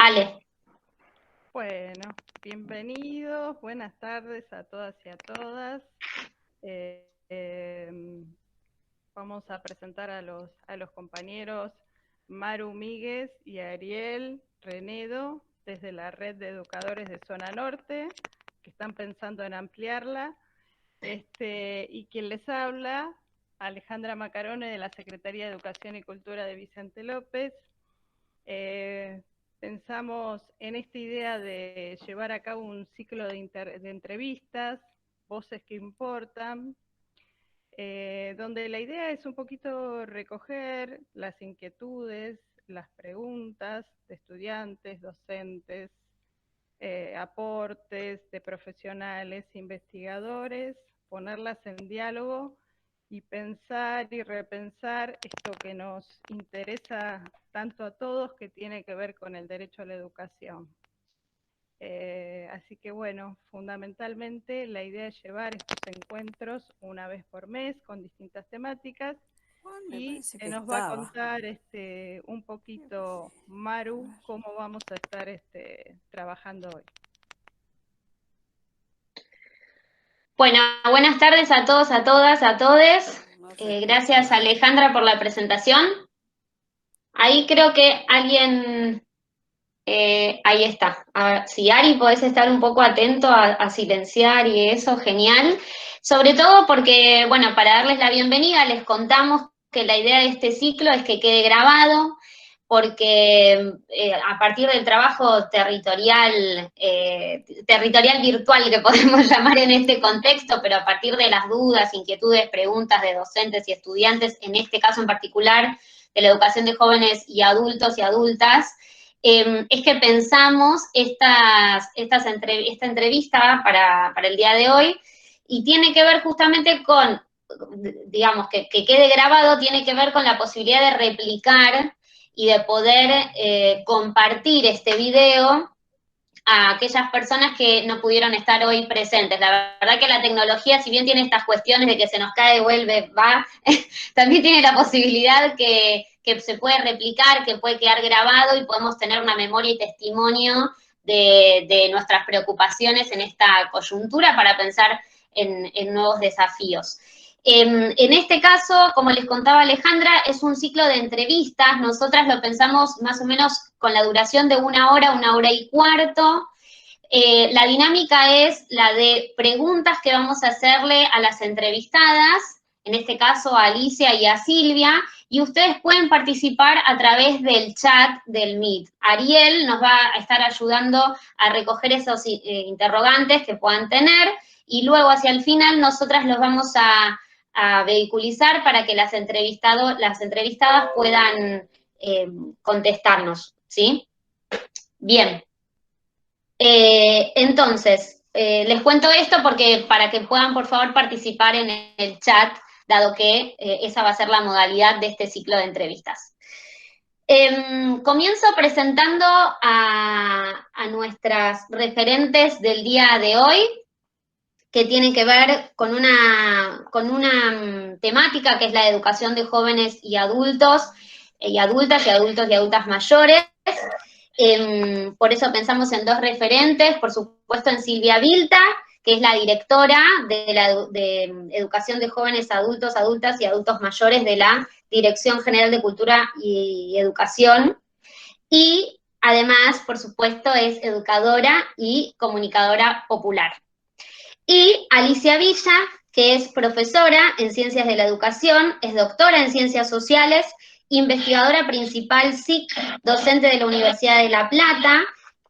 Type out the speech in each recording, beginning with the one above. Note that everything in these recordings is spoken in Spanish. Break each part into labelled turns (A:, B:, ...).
A: Ale.
B: Bueno, bienvenidos, buenas tardes a todas y a todas. Eh, em, Vamos a presentar a los compañeros Maru Míguez y Ariel Renedo desde la Red de Educadores de Zona Norte, que están pensando en ampliarla. Y quien les habla, Alejandra Macarone de la Secretaría de Educación y Cultura de Vicente López. Pensamos en esta idea de llevar a cabo un ciclo de entrevistas, voces que importan, donde la idea es un poquito recoger las inquietudes, las preguntas de estudiantes, docentes, aportes de profesionales, investigadores, ponerlas en diálogo y pensar y repensar esto que nos interesa tanto a todos, que tiene que ver con el derecho a la educación. Así que bueno, fundamentalmente la idea es llevar estos encuentros una vez por mes con distintas temáticas,
C: Juan, me
B: y
C: parece que
B: nos va a
C: estaba.
B: contar un poquito Maru cómo vamos a estar trabajando hoy.
A: Bueno, buenas tardes a todos, a todas, a todes.
C: No se escucha
A: Gracias
C: nada.
A: Alejandra por la presentación. Ahí creo que alguien, ahí está. A ver, si Ari podés estar un poco atento a silenciar y eso, genial. Sobre todo porque, bueno, para darles la bienvenida, les contamos que la idea de este ciclo es que quede grabado, porque a partir del trabajo territorial virtual que podemos llamar en este contexto, pero a partir de las dudas, inquietudes, preguntas de docentes y estudiantes, en este caso en particular, de la educación de jóvenes y adultos y adultas, es que pensamos esta entrevista para el día de hoy, y tiene que ver justamente con, digamos, que quede grabado, tiene que ver con la posibilidad de replicar y de poder compartir este video a aquellas personas que no pudieron estar hoy presentes. La verdad que la tecnología, si bien tiene estas cuestiones de que se nos cae, vuelve, va, también tiene la posibilidad que se puede replicar, que puede quedar grabado y podemos tener una memoria y testimonio de nuestras preocupaciones en esta coyuntura para pensar en nuevos desafíos. En este caso, como les contaba Alejandra, es un ciclo de entrevistas. Nosotras lo pensamos más o menos con la duración de una hora y cuarto. La dinámica es la de preguntas que vamos a hacerle a las entrevistadas, en este caso a Alicia y a Silvia, y ustedes pueden participar a través del chat del Meet. Ariel nos va a estar ayudando a recoger esos interrogantes que puedan tener, y luego hacia el final nosotras los vamos a vehiculizar para que las entrevistadas puedan contestarnos, ¿sí? Bien. Entonces, les cuento esto porque para que puedan, por favor, participar en el chat, dado que esa va a ser la modalidad de este ciclo de entrevistas. Comienzo presentando a nuestras referentes del día de hoy, que tienen que ver con una temática que es la educación de jóvenes y adultos, y adultas y adultos y adultas mayores. Por eso pensamos en dos referentes, por supuesto en Silvia Vilta, que es la directora de Educación de Jóvenes, Adultos, Adultas y Adultos Mayores de la Dirección General de Cultura y Educación. Y además, por supuesto, es educadora y comunicadora popular. Y Alicia Villa, que es profesora en Ciencias de la Educación, es doctora en Ciencias Sociales, investigadora principal SIC, docente de la Universidad de La Plata,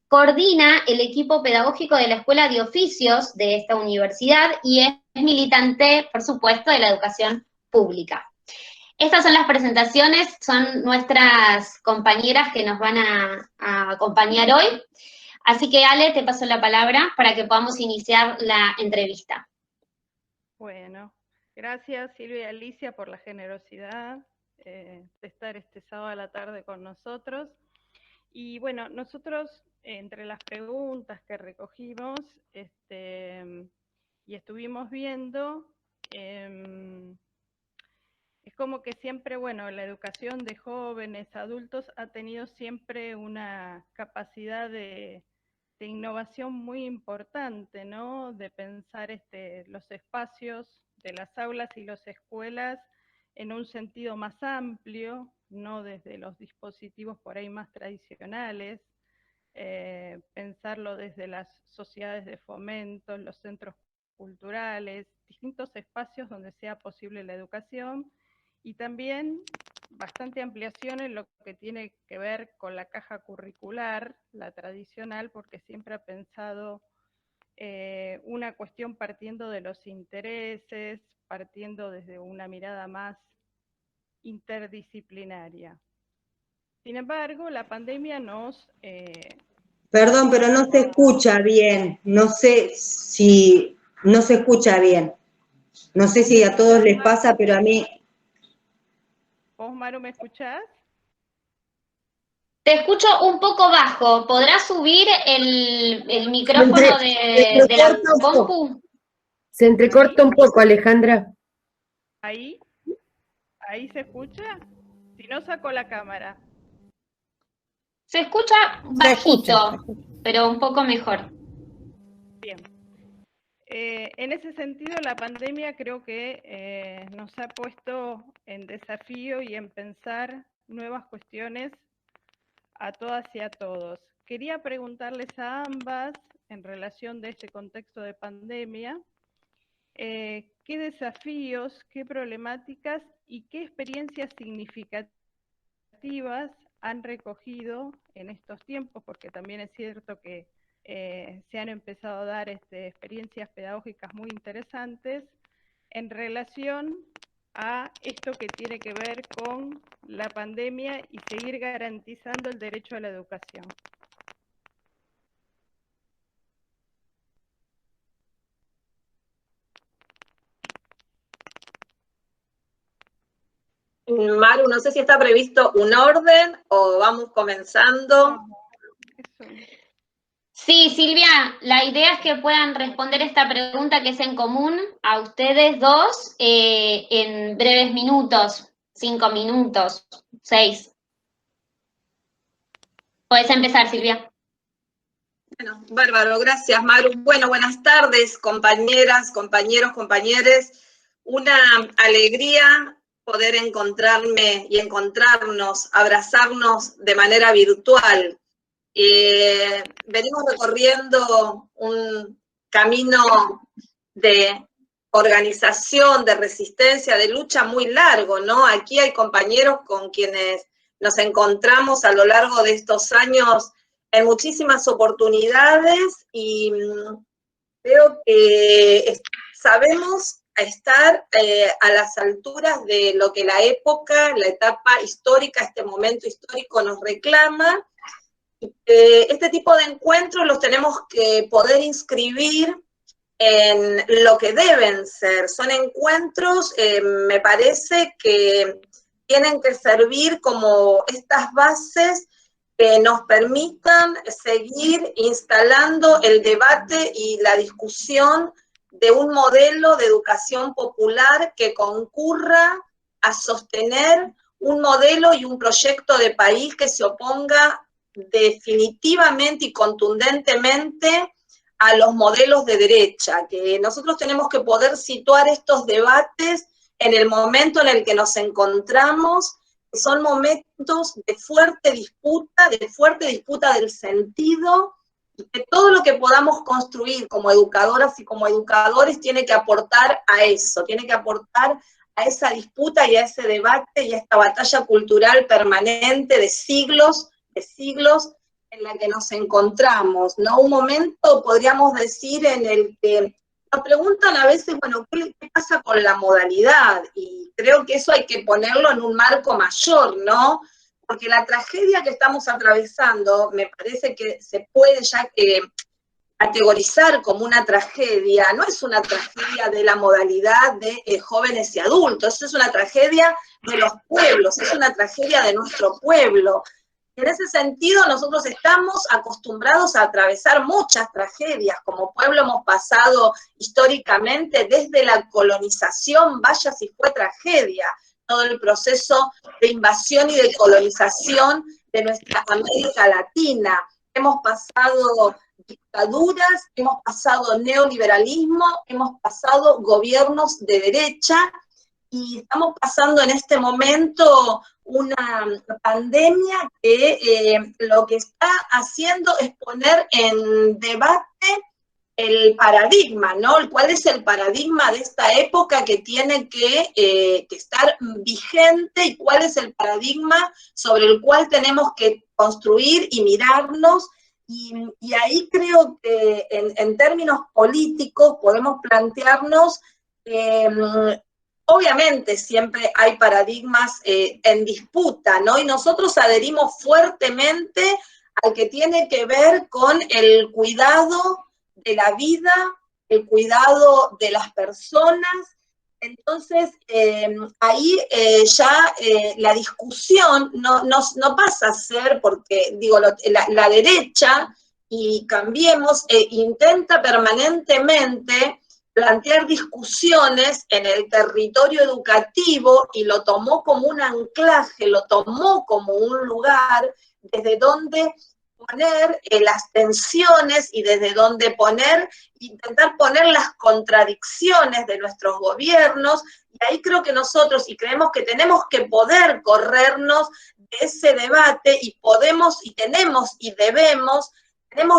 A: coordina el equipo pedagógico de la Escuela de Oficios de esta universidad y es militante, por supuesto, de la educación pública. Estas son las presentaciones, son nuestras compañeras que nos van a acompañar hoy. Así que, Ale, te paso la palabra para que podamos iniciar la entrevista.
B: Bueno, gracias Silvia y Alicia por la generosidad de estar este sábado a la tarde con nosotros. Y bueno, nosotros, entre las preguntas que recogimos y estuvimos viendo, Es como que siempre, bueno, la educación de jóvenes, adultos, ha tenido siempre una capacidad de innovación muy importante, ¿no? De pensar los espacios de las aulas y las escuelas en un sentido más amplio, no desde los dispositivos por ahí más tradicionales, pensarlo desde las sociedades de fomento, los centros culturales, distintos espacios donde sea posible la educación, y también bastante ampliación en lo que tiene que ver con la caja curricular, la tradicional, porque siempre ha pensado una cuestión partiendo de los intereses, partiendo desde una mirada más interdisciplinaria. Sin embargo, la pandemia nos...
C: Perdón, pero no se escucha bien. No sé si no se escucha bien. No sé si a todos les pasa, pero a mí...
B: ¿Vos, Maru, me escuchás?
A: Te escucho un poco bajo. ¿Podrás subir el micrófono de la compu?
D: Se entrecorta un poco, Alejandra.
B: ¿Ahí? ¿Ahí se escucha? Si no, saco la cámara.
A: Se escucha bajito, pero un poco mejor.
B: Bien. En ese sentido, la pandemia creo que nos ha puesto en desafío y en pensar nuevas cuestiones a todas y a todos. Quería preguntarles a ambas, en relación de este contexto de pandemia, qué desafíos, qué problemáticas y qué experiencias significativas han recogido en estos tiempos, porque también es cierto que se han empezado a dar experiencias pedagógicas muy interesantes en relación a esto que tiene que ver con la pandemia y seguir garantizando el derecho a la educación.
E: Maru, no sé si está previsto un orden o vamos comenzando.
A: Sí, Silvia, la idea es que puedan responder esta pregunta que es en común a ustedes dos en breves minutos, 5 minutos, 6. Podés empezar, Silvia.
E: Bueno, bárbaro, gracias, Maru. Bueno, buenas tardes, compañeras, compañeros, compañeres. Una alegría poder encontrarme y encontrarnos, abrazarnos de manera virtual. Venimos recorriendo un camino de organización, de resistencia, de lucha muy largo, ¿no? Aquí hay compañeros con quienes nos encontramos a lo largo de estos años en muchísimas oportunidades y creo que sabemos estar a las alturas de lo que la época, la etapa histórica, este momento histórico nos reclama. Este tipo de encuentros los tenemos que poder inscribir en lo que deben ser. Son encuentros, me parece que tienen que servir como estas bases que nos permitan seguir instalando el debate y la discusión de un modelo de educación popular que concurra a sostener un modelo y un proyecto de país que se oponga definitivamente y contundentemente a los modelos de derecha, que nosotros tenemos que poder situar estos debates en el momento en el que nos encontramos, que son momentos de fuerte disputa del sentido, y que todo lo que podamos construir como educadoras y como educadores tiene que aportar a eso, tiene que aportar a esa disputa y a ese debate y a esta batalla cultural permanente de siglos en la que nos encontramos, ¿no? Un momento, podríamos decir, en el que nos preguntan a veces, bueno, ¿qué pasa con la modalidad? Y creo que eso hay que ponerlo en un marco mayor, ¿no? Porque la tragedia que estamos atravesando, me parece que se puede ya categorizar como una tragedia, no es una tragedia de la modalidad de jóvenes y adultos, es una tragedia de los pueblos, es una tragedia de nuestro pueblo. En ese sentido, nosotros estamos acostumbrados a atravesar muchas tragedias. Como pueblo hemos pasado históricamente desde la colonización, vaya si fue tragedia. todo el proceso de invasión y de colonización de nuestra América Latina. Hemos pasado dictaduras, hemos pasado neoliberalismo, hemos pasado gobiernos de derecha, y estamos pasando en este momento una pandemia que lo que está haciendo es poner en debate el paradigma, ¿no? ¿Cuál es el paradigma de esta época que tiene que estar vigente, y cuál es el paradigma sobre el cual tenemos que construir y mirarnos? Y ahí creo que en términos políticos podemos plantearnos, obviamente siempre hay paradigmas en disputa, ¿no? Y nosotros adherimos fuertemente al que tiene que ver con el cuidado de la vida, el cuidado de las personas. Entonces, ahí ya la discusión no pasa a ser, porque digo, la derecha, y Cambiemos, intenta permanentemente plantear discusiones en el territorio educativo, y lo tomó como un anclaje, lo tomó como un lugar desde donde poner las tensiones, y desde donde intentar poner las contradicciones de nuestros gobiernos. Y ahí creo que nosotros, y creemos que tenemos que poder corrernos de ese debate, y podemos, y tenemos, y tenemos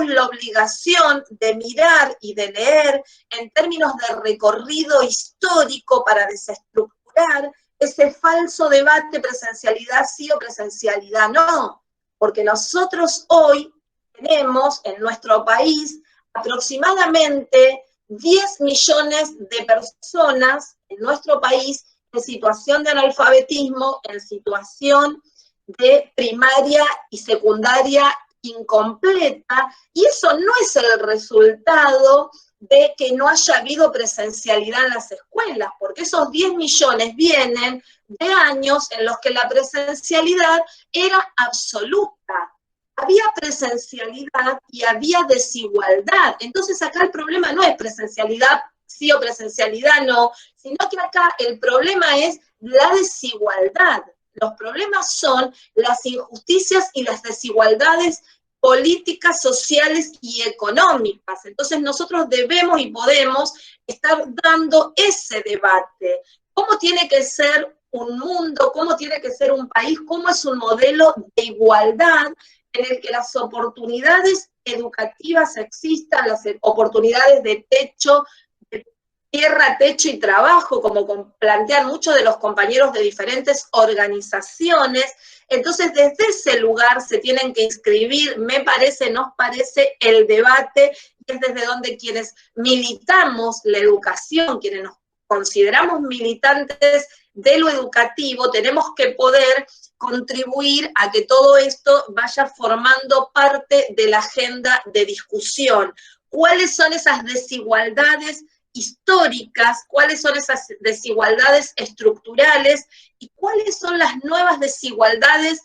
E: la obligación de mirar y de leer en términos de recorrido histórico para desestructurar ese falso debate, presencialidad sí o presencialidad no. Porque nosotros hoy tenemos en nuestro país aproximadamente 10 millones de personas en nuestro país en situación de analfabetismo, en situación de primaria y secundaria incompleta, y eso no es el resultado de que no haya habido presencialidad en las escuelas, porque esos 10 millones vienen de años en los que la presencialidad era absoluta. Había presencialidad y había desigualdad. Entonces acá el problema no es presencialidad sí o presencialidad no, sino que acá el problema es la desigualdad. Los problemas son las injusticias y las desigualdades políticas, sociales y económicas. Entonces nosotros debemos y podemos estar dando ese debate. ¿Cómo tiene que ser un mundo? ¿Cómo tiene que ser un país? ¿Cómo es un modelo de igualdad en el que las oportunidades educativas existan, las oportunidades de techo, de tierra, techo y trabajo, como plantean muchos de los compañeros de diferentes organizaciones? Entonces, desde ese lugar se tienen que inscribir, me parece, nos parece, el debate, y es desde donde quienes militamos la educación, quienes nos consideramos militantes de lo educativo, tenemos que poder contribuir a que todo esto vaya formando parte de la agenda de discusión. ¿Cuáles son esas desigualdades históricas? ¿Cuáles son esas desigualdades estructurales? ¿Y cuáles son las nuevas desigualdades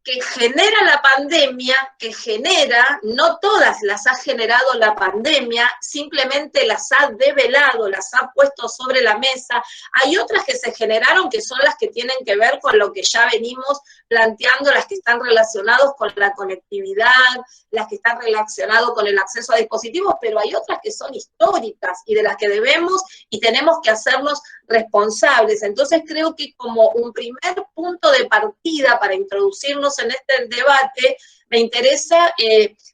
E: que genera la pandemia, no todas las ha generado la pandemia, simplemente las ha develado, las ha puesto sobre la mesa? Hay otras que se generaron que son las que tienen que ver con lo que ya venimos planteando, las que están relacionadas con la conectividad, las que están relacionadas con el acceso a dispositivos, pero hay otras que son históricas y de las que debemos y tenemos que hacernos responsables. Entonces creo que como un primer punto de partida para introducirnos en este debate, me interesa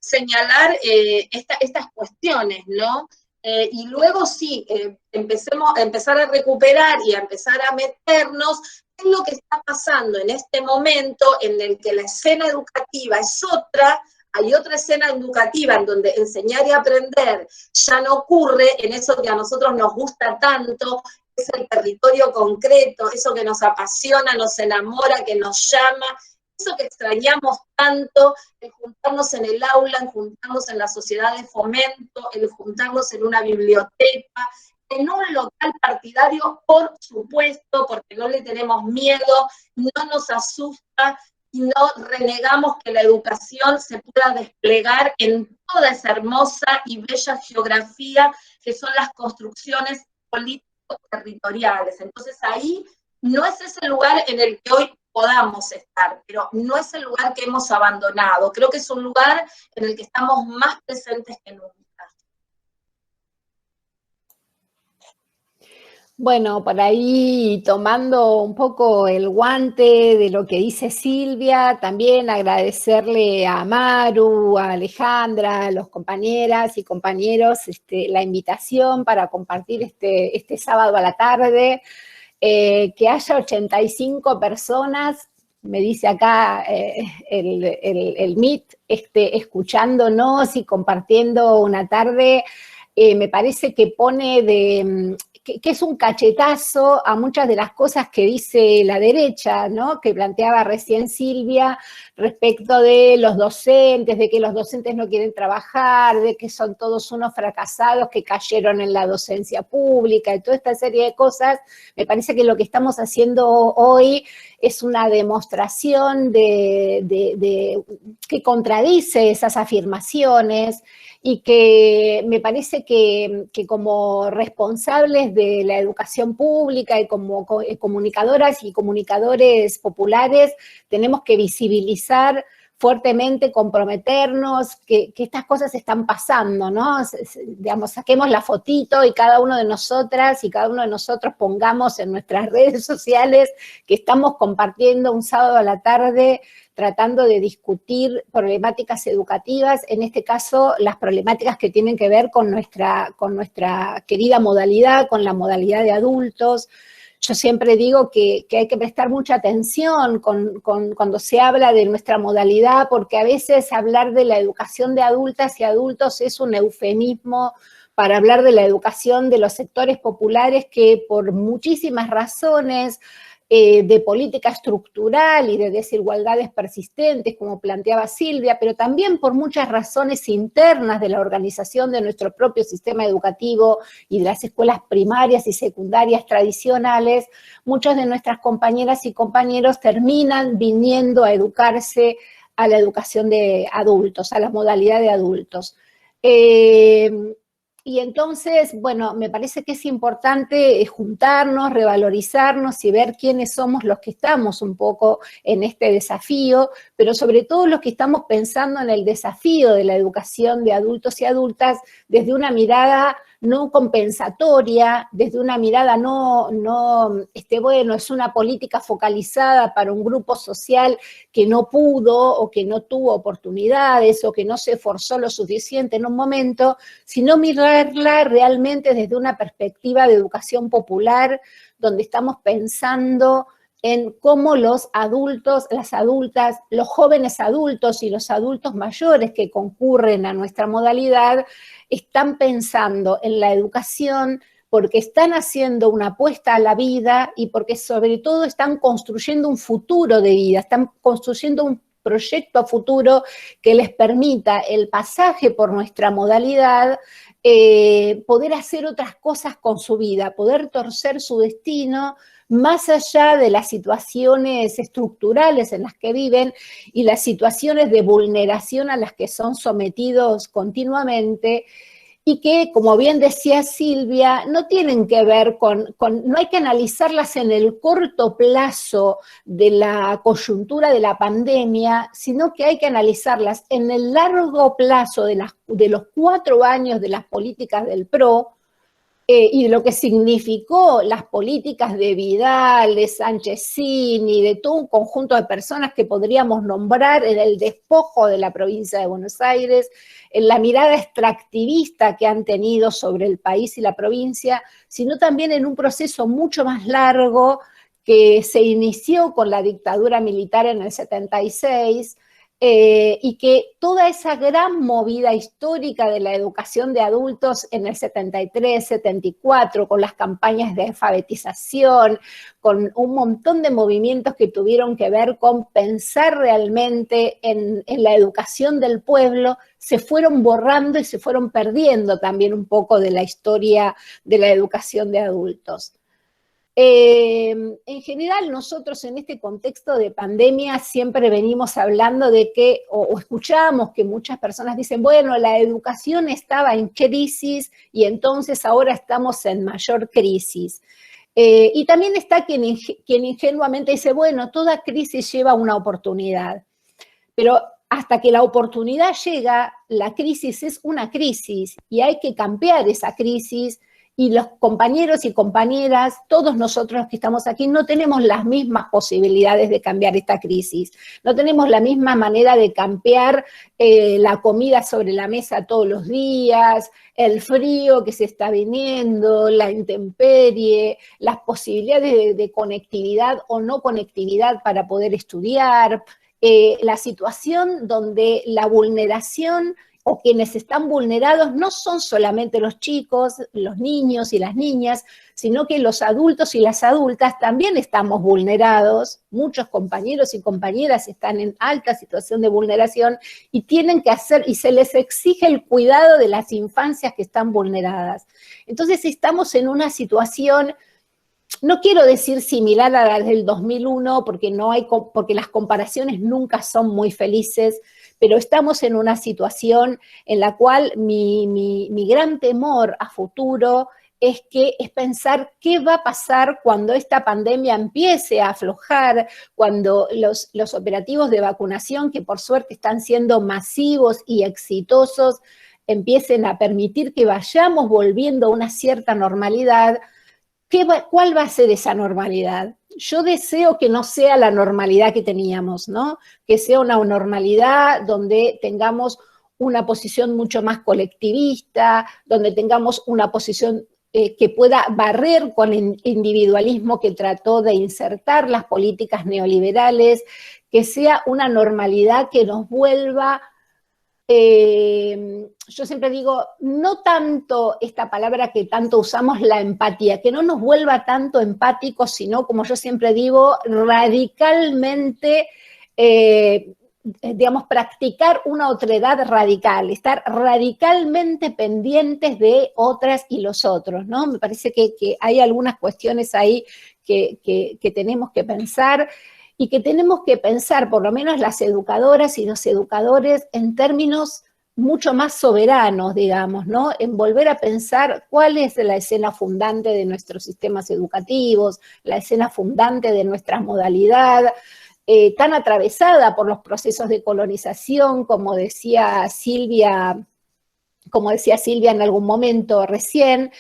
E: señalar estas cuestiones, ¿no? Y luego sí, empezar a recuperar y a empezar a meternos en lo que está pasando en este momento en el que la escena educativa es otra. Hay otra escena educativa en donde enseñar y aprender ya no ocurre en eso que a nosotros nos gusta tanto, es el territorio concreto, eso que nos apasiona, nos enamora, que nos llama, eso que extrañamos tanto, el juntarnos en el aula, el juntarnos en la sociedad de fomento, el juntarnos en una biblioteca, en un local partidario, por supuesto, porque no le tenemos miedo, no nos asusta, y no renegamos que la educación se pueda desplegar en toda esa hermosa y bella geografía que son las construcciones políticas territoriales. Entonces ahí no es ese lugar en el que hoy podamos estar, pero no es el lugar que hemos abandonado. Creo que es un lugar en el que estamos más presentes que nunca.
F: Bueno, por ahí tomando un poco el guante de lo que dice Silvia, también agradecerle a Maru, a Alejandra, a los compañeras y compañeros la invitación para compartir este sábado a la tarde, que haya 85 personas, me dice acá el Meet, escuchándonos y compartiendo una tarde, me parece que pone que es un cachetazo a muchas de las cosas que dice la derecha, ¿no? Que planteaba recién Silvia respecto de los docentes, de que los docentes no quieren trabajar, de que son todos unos fracasados que cayeron en la docencia pública y toda esta serie de cosas. Me parece que lo que estamos haciendo hoy es una demostración que contradice esas afirmaciones, y que me parece que como responsables de la educación pública y como comunicadoras y comunicadores populares tenemos que visibilizar fuertemente, comprometernos, que estas cosas están pasando, ¿no? Digamos, saquemos la fotito y cada uno de nosotras y cada uno de nosotros pongamos en nuestras redes sociales que estamos compartiendo un sábado a la tarde tratando de discutir problemáticas educativas, en este caso las problemáticas que tienen que ver con nuestra querida modalidad, con la modalidad de adultos. Yo siempre digo que hay que prestar mucha atención cuando se habla de nuestra modalidad, porque a veces hablar de la educación de adultas y adultos es un eufemismo para hablar de la educación de los sectores populares que por muchísimas razones de política estructural y de desigualdades persistentes, como planteaba Silvia, pero también por muchas razones internas de la organización de nuestro propio sistema educativo y de las escuelas primarias y secundarias tradicionales, muchas de nuestras compañeras y compañeros terminan viniendo a educarse a la educación de adultos, a la modalidad de adultos. Y entonces, bueno, me parece que es importante juntarnos, revalorizarnos y ver quiénes somos los que estamos un poco en este desafío, pero sobre todo los que estamos pensando en el desafío de la educación de adultos y adultas desde una mirada no compensatoria, desde una mirada bueno, es una política focalizada para un grupo social que no pudo o que no tuvo oportunidades o que no se esforzó lo suficiente en un momento, sino mirarla realmente desde una perspectiva de educación popular, donde estamos pensando en cómo los adultos, las adultas, los jóvenes adultos y los adultos mayores que concurren a nuestra modalidad están pensando en la educación porque están haciendo una apuesta a la vida y porque sobre todo están construyendo un futuro de vida, están construyendo un proyecto a futuro que les permita el pasaje por nuestra modalidad, poder hacer otras cosas con su vida, poder torcer su destino más allá de las situaciones estructurales en las que viven y las situaciones de vulneración a las que son sometidos continuamente, y que, como bien decía Silvia, no tienen que ver no hay que analizarlas en el corto plazo de la coyuntura de la pandemia, sino que hay que analizarlas en el largo plazo de los 4 años de las políticas del PRO, y de lo que significó las políticas de Vidal, de Sanchezini, de todo un conjunto de personas que podríamos nombrar en el despojo de la provincia de Buenos Aires, en la mirada extractivista que han tenido sobre el país y la provincia, sino también en un proceso mucho más largo que se inició con la dictadura militar en el 76, y que toda esa gran movida histórica de la educación de adultos en el 73, 74, con las campañas de alfabetización, con un montón de movimientos que tuvieron que ver con pensar realmente en la educación del pueblo, se fueron borrando y se fueron perdiendo también un poco de la historia de la educación de adultos. En general, nosotros en este contexto de pandemia siempre venimos hablando de que, o escuchamos que muchas personas dicen, bueno, la educación estaba en crisis y entonces ahora estamos en mayor crisis. Y también está quien ingenuamente dice, bueno, toda crisis lleva una oportunidad. Pero hasta que la oportunidad llega, la crisis es una crisis y hay que cambiar esa crisis. Y los compañeros y compañeras, todos nosotros los que estamos aquí, no tenemos las mismas posibilidades de cambiar esta crisis. No tenemos la misma manera de cambiar la comida sobre la mesa todos los días, el frío que se está viniendo, la intemperie, las posibilidades de conectividad o no conectividad para poder estudiar, la situación donde la vulneración o quienes están vulnerados no son solamente los chicos, los niños y las niñas, sino que los adultos y las adultas también estamos vulnerados. Muchos compañeros y compañeras están en alta situación de vulneración y tienen que hacer, y se les exige el cuidado de las infancias que están vulneradas. Entonces estamos en una situación, no quiero decir similar a la del 2001, porque las comparaciones nunca son muy felices, pero estamos en una situación en la cual mi gran temor a futuro es pensar qué va a pasar cuando esta pandemia empiece a aflojar, cuando los operativos de vacunación, que por suerte están siendo masivos y exitosos, empiecen a permitir que vayamos volviendo a una cierta normalidad. ¿Cuál va a ser esa normalidad? Yo deseo que no sea la normalidad que teníamos, ¿no? Que sea una normalidad donde tengamos una posición mucho más colectivista, donde tengamos una posición que pueda barrer con el individualismo que trató de insertar las políticas neoliberales, que sea una normalidad que nos vuelva... yo siempre digo, no tanto esta palabra que tanto usamos, la empatía, que no nos vuelva tanto empáticos, sino, como yo siempre digo, radicalmente, digamos, practicar una otredad radical, estar radicalmente pendientes de otras y los otros, ¿no? Me parece que hay algunas cuestiones ahí que tenemos que pensar, y que tenemos que pensar, por lo menos las educadoras y los educadores, en términos mucho más soberanos, digamos, ¿no? En volver a pensar cuál es la escena fundante de nuestros sistemas educativos, la escena fundante de nuestra modalidad, tan atravesada por los procesos de colonización, como decía Silvia en algún momento recién,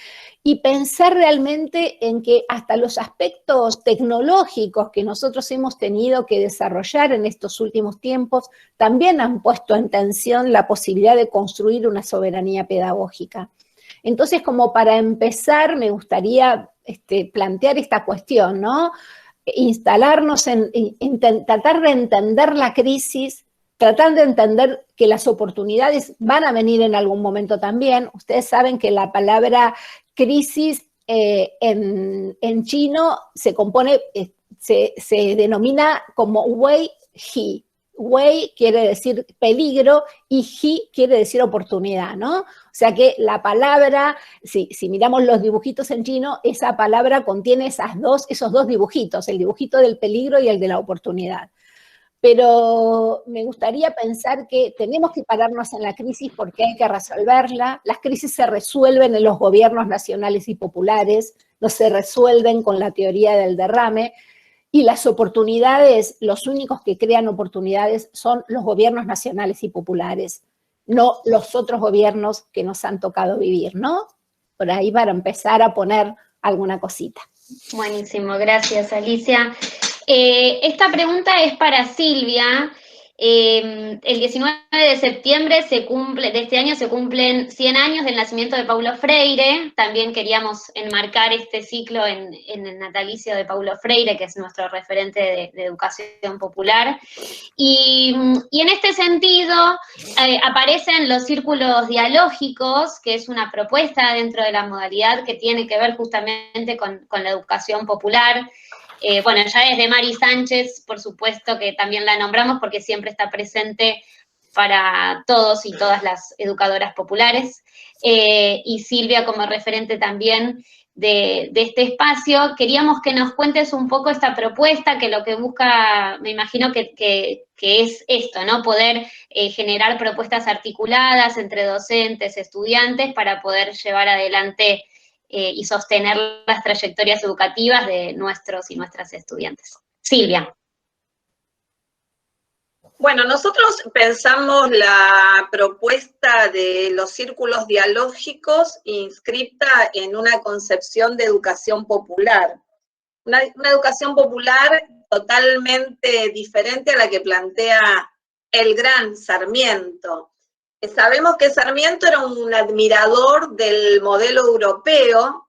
F: y pensar realmente en que hasta los aspectos tecnológicos que nosotros hemos tenido que desarrollar en estos últimos tiempos también han puesto en tensión la posibilidad de construir una soberanía pedagógica. Entonces, como para empezar, me gustaría plantear esta cuestión, ¿no? Instalarnos en tratar de entender la crisis, tratar de entender que las oportunidades van a venir en algún momento también. Ustedes saben que la palabra crisis en chino se compone, se denomina como wei he. Wei quiere decir peligro y he quiere decir oportunidad, ¿no? O sea que la palabra, si miramos los dibujitos en chino, esa palabra contiene esos dos dibujitos, el dibujito del peligro y el de la oportunidad. Pero me gustaría pensar que tenemos que pararnos en la crisis porque hay que resolverla. Las crisis se resuelven en los gobiernos nacionales y populares, no se resuelven con la teoría del derrame. Y las oportunidades, los únicos que crean oportunidades son los gobiernos nacionales y populares, no los otros gobiernos que nos han tocado vivir, ¿no? Por ahí para empezar a poner alguna cosita.
A: Buenísimo, gracias Alicia. Esta pregunta es para Silvia. El 19 de septiembre de este año se cumplen 100 años del nacimiento de Paulo Freire. También queríamos enmarcar este ciclo en el natalicio de Paulo Freire, que es nuestro referente de educación popular. Y en este sentido aparecen los círculos dialógicos, que es una propuesta dentro de la modalidad que tiene que ver justamente con la educación popular. Bueno, ya desde Mari Sánchez, por supuesto que también la nombramos porque siempre está presente para todos y todas las educadoras populares, y Silvia como referente también de este espacio. Queríamos que nos cuentes un poco esta propuesta, que lo que busca, me imagino que es esto, ¿no? Poder generar propuestas articuladas entre docentes, estudiantes, para poder llevar adelante y sostener las trayectorias educativas de nuestros y nuestras estudiantes. Silvia.
E: Bueno, nosotros pensamos la propuesta de los círculos dialógicos inscrita en una concepción de educación popular. Una educación popular totalmente diferente a la que plantea el gran Sarmiento. Sabemos que Sarmiento era un admirador del modelo europeo,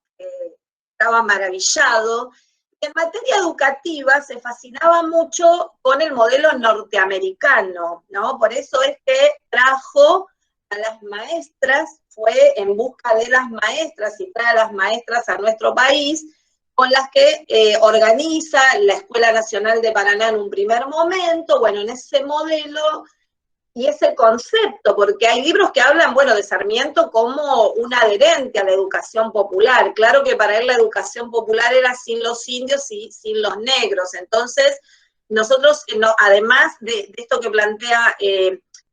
E: estaba maravillado. En materia educativa se fascinaba mucho con el modelo norteamericano, ¿no? Por eso es que trajo a las maestras, fue en busca de las maestras y trae a las maestras a nuestro país, con las que organiza la Escuela Nacional de Paraná en un primer momento. Bueno, en ese modelo y ese concepto, porque hay libros que hablan, bueno, de Sarmiento como un adherente a la educación popular. Claro que para él la educación popular era sin los indios y sin los negros. Entonces, nosotros, además de esto que plantea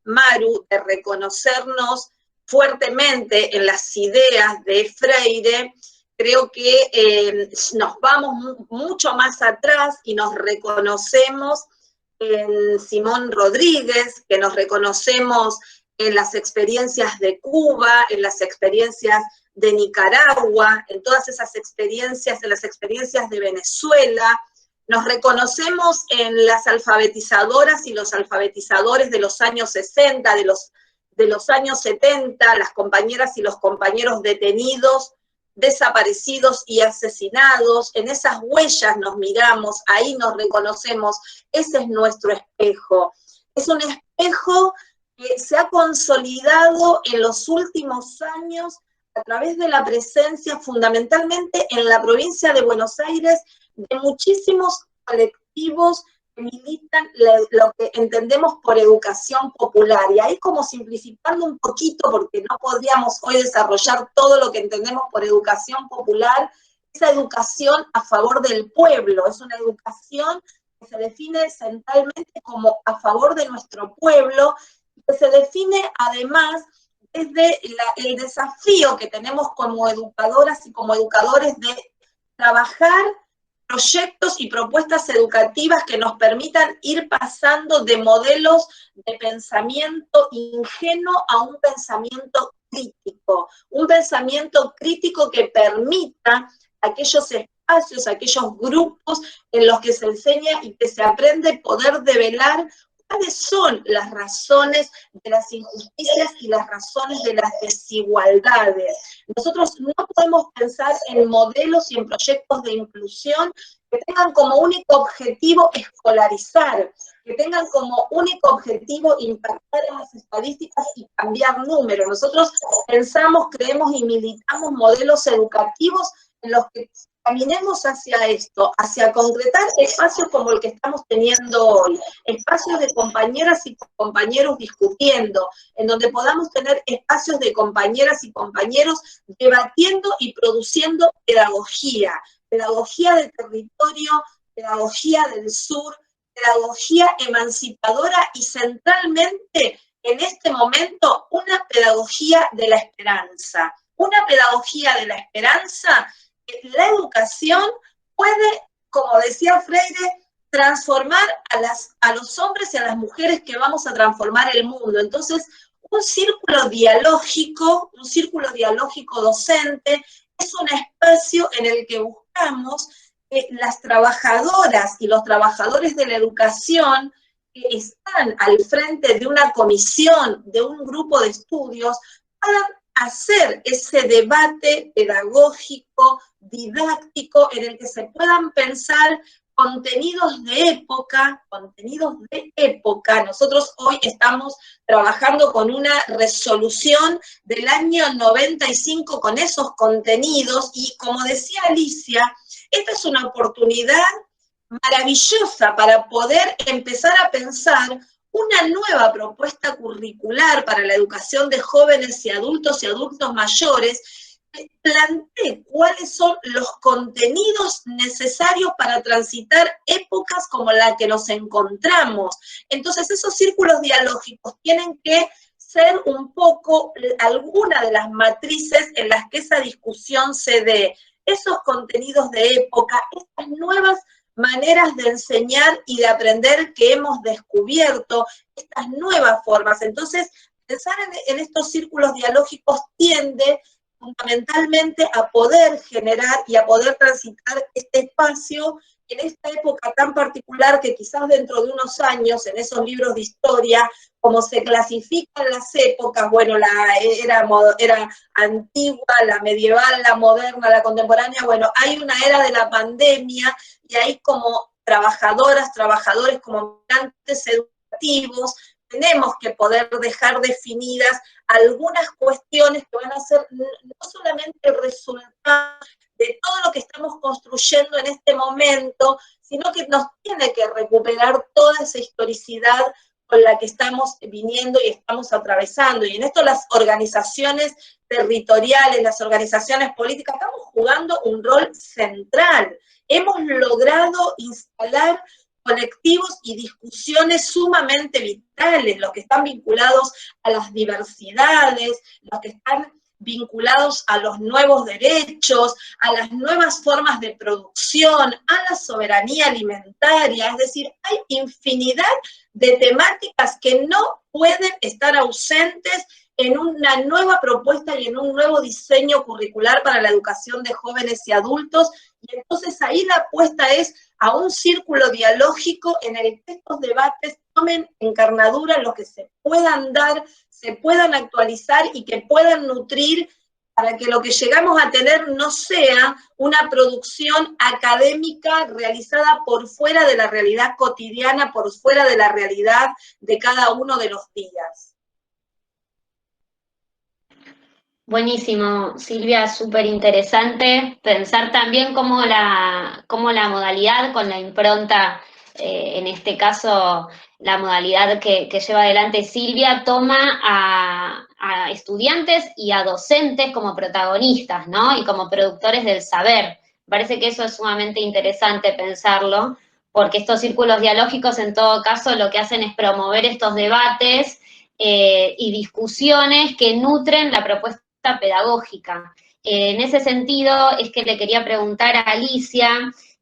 E: Maru, de reconocernos fuertemente en las ideas de Freire, creo que nos vamos mucho más atrás y nos reconocemos en Simón Rodríguez, que nos reconocemos en las experiencias de Cuba, en las experiencias de Nicaragua, en todas esas experiencias, en las experiencias de Venezuela. Nos reconocemos en las alfabetizadoras y los alfabetizadores de los años 60, de los años 70, las compañeras y los compañeros detenidos, desaparecidos y asesinados. En esas huellas nos miramos, ahí nos reconocemos. Ese es nuestro espejo. Es un espejo que se ha consolidado en los últimos años a través de la presencia, fundamentalmente en la provincia de Buenos Aires, de muchísimos colectivos que militan lo que entendemos por educación popular. Y ahí, como simplificando un poquito, porque no podríamos hoy desarrollar todo lo que entendemos por educación popular, esa educación a favor del pueblo, es una educación que se define centralmente como a favor de nuestro pueblo, que se define además desde el desafío que tenemos como educadoras y como educadores de trabajar proyectos y propuestas educativas que nos permitan ir pasando de modelos de pensamiento ingenuo a un pensamiento crítico que permita aquellos espacios, aquellos grupos en los que se enseña y que se aprende poder develar cuáles son las razones de las injusticias y las razones de las desigualdades. Nosotros no podemos pensar en modelos y en proyectos de inclusión que tengan como único objetivo escolarizar, que tengan como único objetivo impactar en las estadísticas y cambiar números. Nosotros pensamos, creemos y militamos modelos educativos en los que caminemos hacia esto, hacia concretar espacios como el que estamos teniendo hoy, espacios de compañeras y compañeros discutiendo, en donde podamos tener espacios de compañeras y compañeros debatiendo y produciendo pedagogía de territorio, pedagogía del sur, pedagogía emancipadora y centralmente en este momento una pedagogía de la esperanza. Una pedagogía de la esperanza. La educación puede, como decía Freire, transformar a los hombres y a las mujeres que vamos a transformar el mundo. Entonces, un círculo dialógico docente, es un espacio en el que buscamos que las trabajadoras y los trabajadores de la educación que están al frente de una comisión, de un grupo de estudios, puedan hacer ese debate pedagógico, didáctico, en el que se puedan pensar contenidos de época. Nosotros hoy estamos trabajando con una resolución del año 95 con esos contenidos y, como decía Alicia, esta es una oportunidad maravillosa para poder empezar a pensar una nueva propuesta curricular para la educación de jóvenes y adultos mayores, que plantee cuáles son los contenidos necesarios para transitar épocas como la que nos encontramos. Entonces, esos círculos dialógicos tienen que ser un poco alguna de las matrices en las que esa discusión se dé, esos contenidos de época, estas nuevas maneras de enseñar y de aprender que hemos descubierto, estas nuevas formas. Entonces, pensar en estos círculos dialógicos tiende fundamentalmente a poder generar y a poder transitar este espacio en esta época tan particular que quizás dentro de unos años, en esos libros de historia, como se clasifican las épocas, bueno, la era antigua, la medieval, la moderna, la contemporánea, bueno, hay una era de la pandemia y hay como trabajadoras, trabajadores, como migrantes educativos, tenemos que poder dejar definidas algunas cuestiones que van a ser no solamente el resultado de todo lo que estamos construyendo en este momento, sino que nos tiene que recuperar toda esa historicidad con la que estamos viniendo y estamos atravesando. Y en esto las organizaciones territoriales, las organizaciones políticas, estamos jugando un rol central. Hemos logrado instalar colectivos y discusiones sumamente vitales, los que están vinculados a las diversidades, los que están vinculados a los nuevos derechos, a las nuevas formas de producción, a la soberanía alimentaria, es decir, hay infinidad de temáticas que no pueden estar ausentes en una nueva propuesta y en un nuevo diseño curricular para la educación de jóvenes y adultos, y entonces ahí la apuesta es a un círculo dialógico en el que estos debates tomen encarnadura, lo que se puedan dar, se puedan actualizar y que puedan nutrir para que lo que llegamos a tener no sea una producción académica realizada por fuera de la realidad cotidiana, por fuera de la realidad de cada uno de los días.
A: Buenísimo, Silvia, súper interesante pensar también cómo la modalidad con la impronta, en este caso la modalidad que lleva adelante Silvia, toma a estudiantes y a docentes como protagonistas, ¿no? Y como productores del saber. Parece que eso es sumamente interesante pensarlo, porque estos círculos dialógicos en todo caso lo que hacen es promover estos debates y discusiones que nutren la propuesta pedagógica. En ese sentido es que le quería preguntar a Alicia,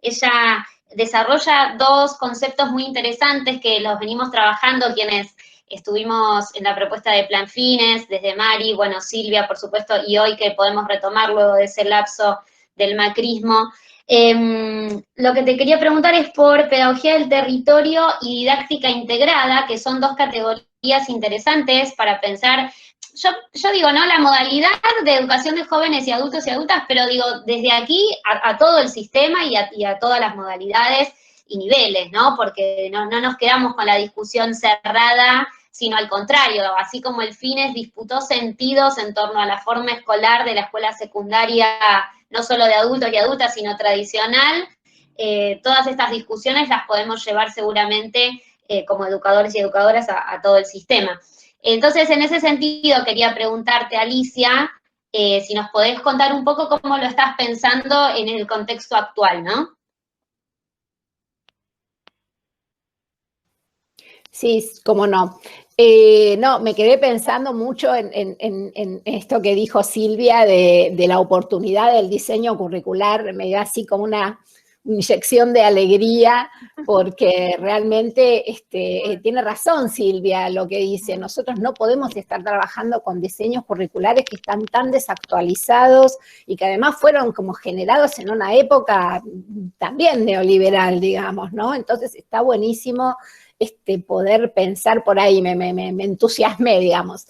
A: ella desarrolla dos conceptos muy interesantes que los venimos trabajando quienes estuvimos en la propuesta de Plan Fines, desde Mari, bueno, Silvia, por supuesto, y hoy que podemos retomar luego de ese lapso del macrismo. Lo que te quería preguntar es por pedagogía del territorio y didáctica integrada, que son dos categorías interesantes para pensar. Yo digo, ¿no? La modalidad de educación de jóvenes y adultos y adultas, pero digo, desde aquí a todo el sistema y a todas las modalidades y niveles, ¿no? Porque no nos quedamos con la discusión cerrada, sino al contrario, así como el Fines disputó sentidos en torno a la forma escolar de la escuela secundaria, no solo de adultos y adultas, sino tradicional, todas estas discusiones las podemos llevar seguramente como educadores y educadoras a todo el sistema. Entonces, en ese sentido, quería preguntarte, Alicia, si nos podés contar un poco cómo lo estás pensando en el contexto actual, ¿no?
F: Sí, cómo no. No, me quedé pensando mucho en esto que dijo Silvia de la oportunidad del diseño curricular. Me da así como una inyección de alegría, porque realmente tiene razón Silvia lo que dice. Nosotros no podemos estar trabajando con diseños curriculares que están tan desactualizados y que además fueron como generados en una época también neoliberal, digamos, ¿no? Entonces está buenísimo poder pensar por ahí, me entusiasmé, digamos.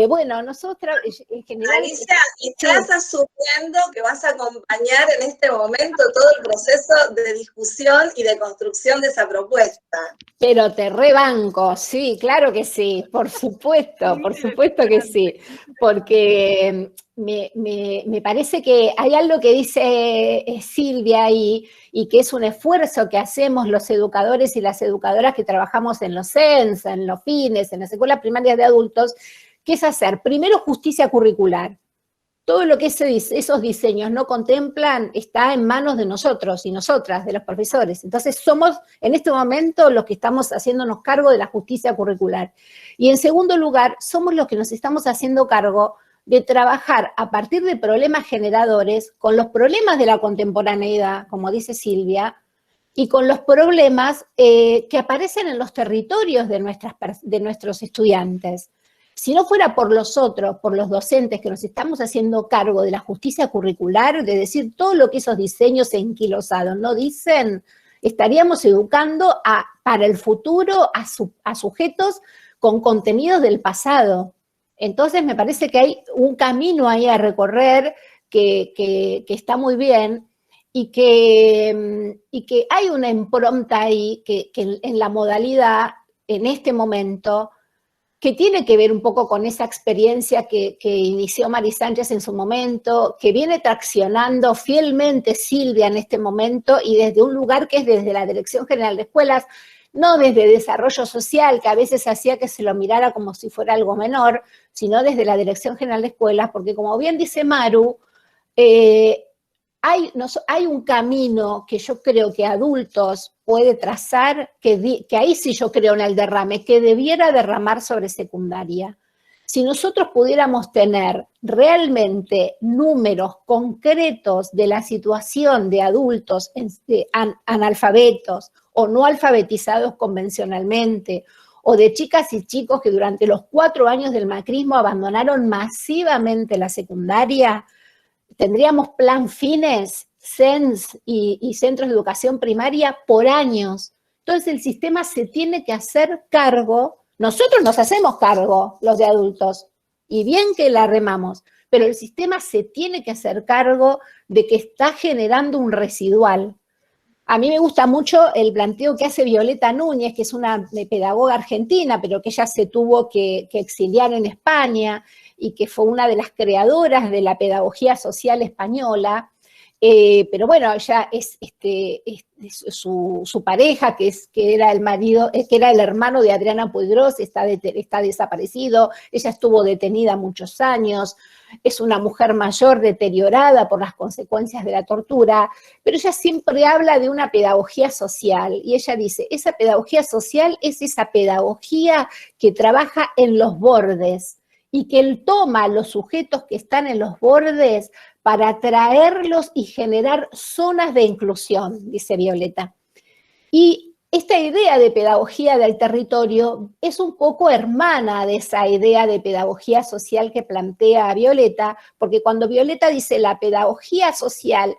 F: Bueno, nosotros en general...
E: Alicia, ¿estás asumiendo que vas a acompañar en este momento todo el proceso de discusión y de construcción de esa propuesta?
F: Pero te rebanco, sí, claro que sí, por supuesto que sí, porque me parece que hay algo que dice Silvia ahí, y que es un esfuerzo que hacemos los educadores y las educadoras que trabajamos en los CENS, en los Fines, en las escuelas primarias de adultos, que es hacer primero justicia curricular. todo lo que esos diseños no contemplan está en manos de nosotros y nosotras, de los profesores. Entonces somos en este momento los que estamos haciéndonos cargo de la justicia curricular. Y en segundo lugar, somos los que nos estamos haciendo cargo de trabajar a partir de problemas generadores con los problemas de la contemporaneidad, como dice Silvia, y con los problemas que aparecen en los territorios de nuestros estudiantes. Si no fuera por los otros, por los docentes que nos estamos haciendo cargo de la justicia curricular, de decir todo lo que esos diseños enquilosados no dicen, estaríamos educando para el futuro a sujetos con contenidos del pasado. Entonces me parece que hay un camino ahí a recorrer que está muy bien y que hay una impronta ahí que en la modalidad, en este momento, que tiene que ver un poco con esa experiencia que inició Mari Sánchez en su momento, que viene traccionando fielmente Silvia en este momento y desde un lugar que es desde la Dirección General de Escuelas, no desde desarrollo social, que a veces hacía que se lo mirara como si fuera algo menor, sino desde la Dirección General de Escuelas, porque como bien dice Maru, hay un camino que yo creo que adultos puede trazar, que ahí sí yo creo en el derrame, que debiera derramar sobre secundaria. Si nosotros pudiéramos tener realmente números concretos de la situación de adultos analfabetos o no alfabetizados convencionalmente, o de chicas y chicos que durante los 4 años del macrismo abandonaron masivamente la secundaria, tendríamos plan fines, CENS y centros de educación primaria por años. Entonces el sistema se tiene que hacer cargo, nosotros nos hacemos cargo, los de adultos, y bien que la remamos, pero el sistema se tiene que hacer cargo de que está generando un residual. A mí me gusta mucho el planteo que hace Violeta Núñez, que es una pedagoga argentina, pero que ella se tuvo que exiliar en España, y que fue una de las creadoras de la pedagogía social española, pero bueno, ella es su pareja, que era el marido, que era el hermano de Adriana Puiggrós, está desaparecido, ella estuvo detenida muchos años, es una mujer mayor deteriorada por las consecuencias de la tortura, pero ella siempre habla de una pedagogía social, y ella dice, esa pedagogía social es esa pedagogía que trabaja en los bordes, y que él toma a los sujetos que están en los bordes para atraerlos y generar zonas de inclusión, dice Violeta. Y esta idea de pedagogía del territorio es un poco hermana de esa idea de pedagogía social que plantea Violeta, porque cuando Violeta dice la pedagogía social